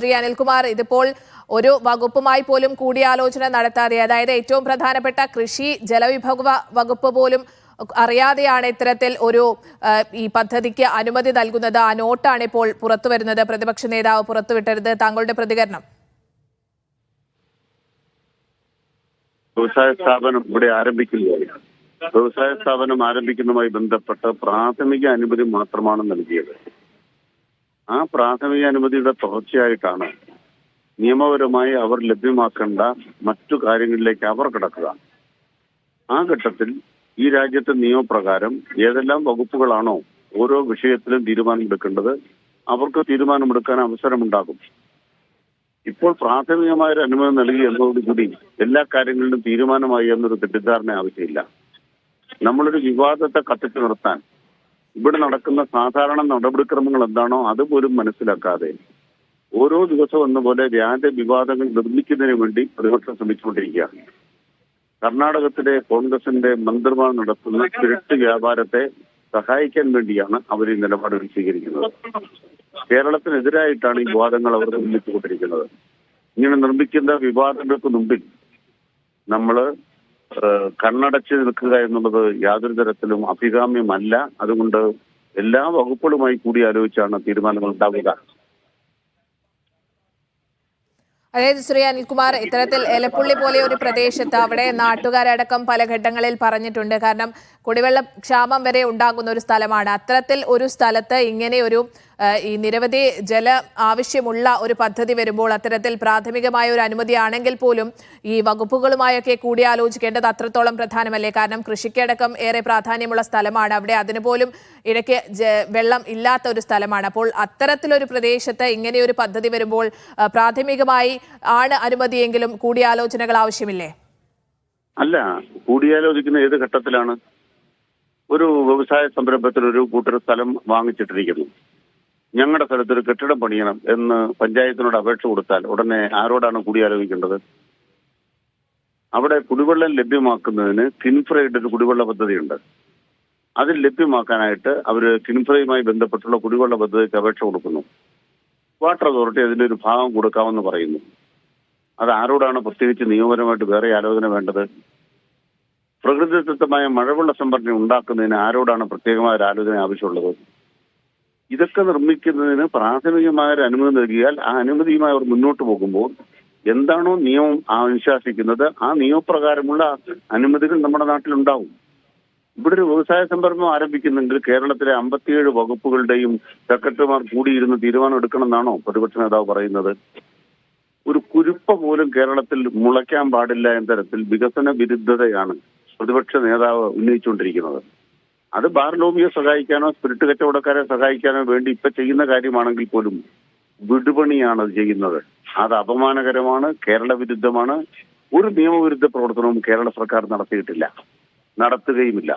ശ്രീ അനിൽകുമാർ, ഇതിപ്പോൾ ഒരു വകുപ്പുമായി പോലും കൂടിയാലോചന നടത്താതെ, അതായത് ഏറ്റവും പ്രധാനപ്പെട്ട കൃഷി ജലവിഭവ വകുപ്പ് പോലും അറിയാതെയാണ് ഇത്തരത്തിൽ ഒരു ഈ പദ്ധതിക്ക് അനുമതി നൽകുന്നത്. ആ നോട്ടാണ് ഇപ്പോൾ പുറത്തുവരുന്നത്. പ്രതിപക്ഷ നേതാവ് പുറത്തുവിട്ടത്. താങ്കളുടെ പ്രതികരണം? വ്യവസായ സ്ഥാപനം ഇവിടെ ആരംഭിക്കുകയാണ്. വ്യവസായ സ്ഥാപനം ആരംഭിക്കുന്നതുമായി ബന്ധപ്പെട്ട് പ്രാഥമിക അനുമതി മാത്രമാണ് നൽകിയത്. ആ പ്രാഥമിക അനുമതിയുടെ തുടർച്ചയായിട്ടാണ് നിയമപരമായി അവർ ലഭ്യമാക്കേണ്ട മറ്റു കാര്യങ്ങളിലേക്ക് അവർ കിടക്കുക. ആ ഘട്ടത്തിൽ ഈ രാജ്യത്തെ നിയമപ്രകാരം ഏതെല്ലാം വകുപ്പുകളാണോ ഓരോ വിഷയത്തിലും തീരുമാനമെടുക്കേണ്ടത്, അവർക്ക് തീരുമാനമെടുക്കാൻ അവസരമുണ്ടാകും. ഇപ്പോൾ പ്രാഥമികമായ ഒരു അനുമതി നൽകി എന്നതോടുകൂടി എല്ലാ കാര്യങ്ങളിലും തീരുമാനമായി എന്നൊരു തെറ്റിദ്ധാരണ ആവശ്യമില്ല. നമ്മളൊരു വിവാദത്തെ കത്തിച്ചു നിർത്താൻ ഇവിടെ നടക്കുന്ന സാധാരണ നടപടിക്രമങ്ങൾ എന്താണോ അതുപോലും മനസ്സിലാക്കാതെ ഓരോ ദിവസവും എന്നപോലെ വ്യാജ വിവാദങ്ങൾ നിർമ്മിക്കുന്നതിന് വേണ്ടി പ്രതിപക്ഷം ശ്രമിച്ചുകൊണ്ടിരിക്കുകയാണ്. കർണാടകത്തിലെ കോൺഗ്രസിന്റെ മന്ത്രിമാർ നടത്തുന്ന സ്പിരിറ്റ് വ്യാപാരത്തെ സഹായിക്കാൻ വേണ്ടിയാണ് അവർ ഈ നിലപാടുകൾ സ്വീകരിക്കുന്നത്. കേരളത്തിനെതിരായിട്ടാണ് ഈ വിവാദങ്ങൾ അവർ നിർമ്മിച്ചുകൊണ്ടിരിക്കുന്നത്. ഇങ്ങനെ നിർമ്മിക്കുന്ന വിവാദങ്ങൾക്ക് മുമ്പിൽ നമ്മൾ കണ്ണടച്ച് നിൽക്കുക എന്നുള്ളത് യാതൊരു തരത്തിലും അഭികാമ്യമല്ല. അതുകൊണ്ട് എല്ലാ വകുപ്പുകളുമായി കൂടി ആലോചിച്ചാണ് തീരുമാനങ്ങൾ ഉണ്ടാവുക. അതായത് ശ്രീ അനിൽകുമാർ, ഇത്തരത്തിൽ എലപ്പുള്ളി പോലെ ഒരു പ്രദേശത്ത് അവിടെ നാട്ടുകാരടക്കം പല ഘട്ടങ്ങളിൽ പറഞ്ഞിട്ടുണ്ട്. കാരണം കുടിവെള്ള ക്ഷാമം വരെ ഉണ്ടാകുന്ന ഒരു സ്ഥലമാണ്. അത്തരത്തിൽ ഒരു സ്ഥലത്ത് ഇങ്ങനെ ഒരു ഈ നിരവധി ജല ആവശ്യമുള്ള ഒരു പദ്ധതി വരുമ്പോൾ അത്തരത്തിൽ പ്രാഥമികമായ ഒരു അനുമതിയാണെങ്കിൽ പോലും ഈ വകുപ്പുകളുമായൊക്കെ കൂടിയാലോചിക്കേണ്ടത് അത്രത്തോളം പ്രധാനമല്ലേ? കാരണം കൃഷിക്കടക്കം ഏറെ പ്രാധാന്യമുള്ള സ്ഥലമാണ്. അവിടെ അതിന് പോലും ഇടയ്ക്ക് വെള്ളം ഇല്ലാത്ത ഒരു സ്ഥലമാണ്. അപ്പോൾ അത്തരത്തിലൊരു പ്രദേശത്ത് ഇങ്ങനെയൊരു പദ്ധതി വരുമ്പോൾ പ്രാഥമികമായി ആണ് അനുമതിയെങ്കിലും കൂടിയാലോചനകൾ ആവശ്യമില്ലേ? അല്ല, കൂടിയാലോചിക്കുന്ന ഏത് ഘട്ടത്തിലാണ്? ഒരു വ്യവസായ സംരംഭത്തിൽ ഒരു കൂട്ടർ സ്ഥലം വാങ്ങിച്ചിട്ടിരിക്കുന്നു. ഞങ്ങളുടെ സ്ഥലത്തൊരു കെട്ടിടം പണിയണം എന്ന് പഞ്ചായത്തിനോട് അപേക്ഷ കൊടുത്താൽ ഉടനെ ആരോടാണ് കൂടിയാലോചിക്കേണ്ടത്? അവിടെ കുടിവെള്ളം ലഭ്യമാക്കുന്നതിന് കിൻഫ്രയുടെ ഒരു കുടിവെള്ള പദ്ധതിയുണ്ട്. അതിൽ ലഭ്യമാക്കാനായിട്ട് അവർ കിൻഫ്രയുമായി ബന്ധപ്പെട്ടുള്ള കുടിവെള്ള പദ്ധതിക്ക് അപേക്ഷ കൊടുക്കുന്നു. വാട്ടർ അതോറിറ്റി അതിൻ്റെ ഒരു ഭാഗം കൊടുക്കാമെന്ന് പറയുന്നു. അത് ആരോടാണ് പ്രത്യേകിച്ച് നിയമപരമായിട്ട് വേറെ ആലോചന വേണ്ടത്? പ്രകൃതിദത്തമായ മഴവെള്ള സംഭരണി ഉണ്ടാക്കുന്നതിന് ആരോടാണ് പ്രത്യേകമായ ഒരു ആലോചന ആവശ്യമുള്ളത്? ഇതൊക്കെ നിർമ്മിക്കുന്നതിന് പ്രാഥമികമായ ഒരു അനുമതി നൽകിയാൽ ആ അനുമതിയുമായി അവർ മുന്നോട്ട് പോകുമ്പോൾ എന്താണോ നിയമം അനുശാസിക്കുന്നത് ആ നിയമപ്രകാരമുള്ള അനുമതികൾ നമ്മുടെ നാട്ടിലുണ്ടാവും. ഇവിടെ ഒരു വ്യവസായ സംരംഭം ആരംഭിക്കുന്നെങ്കിൽ കേരളത്തിലെ 57 വകുപ്പുകളുടെയും സെക്രട്ടറിമാർ കൂടിയിരുന്ന് തീരുമാനം എടുക്കണമെന്നാണോ പ്രതിപക്ഷ നേതാവ് പറയുന്നത്? ഒരു കുരുപ്പ പോലും കേരളത്തിൽ മുളയ്ക്കാൻ പാടില്ല എന്ന തരത്തിൽ വികസന വിരുദ്ധതയാണ് പ്രതിപക്ഷ നേതാവ് ഉന്നയിച്ചുകൊണ്ടിരിക്കുന്നത്. അത് ബാർ ലോബിയെ സഹായിക്കാനോ സ്പിരിറ്റ് കച്ചവടക്കാരെ സഹായിക്കാനോ വേണ്ടി ഇപ്പൊ ചെയ്യുന്ന കാര്യമാണെങ്കിൽ പോലും വിടുപണിയാണ് അത് ചെയ്യുന്നത്. അത് അപമാനകരമാണ്, കേരള വിരുദ്ധമാണ്. ഒരു നിയമവിരുദ്ധ പ്രവർത്തനവും കേരള സർക്കാർ നടത്തിയിട്ടില്ല, നടത്തുകയുമില്ല.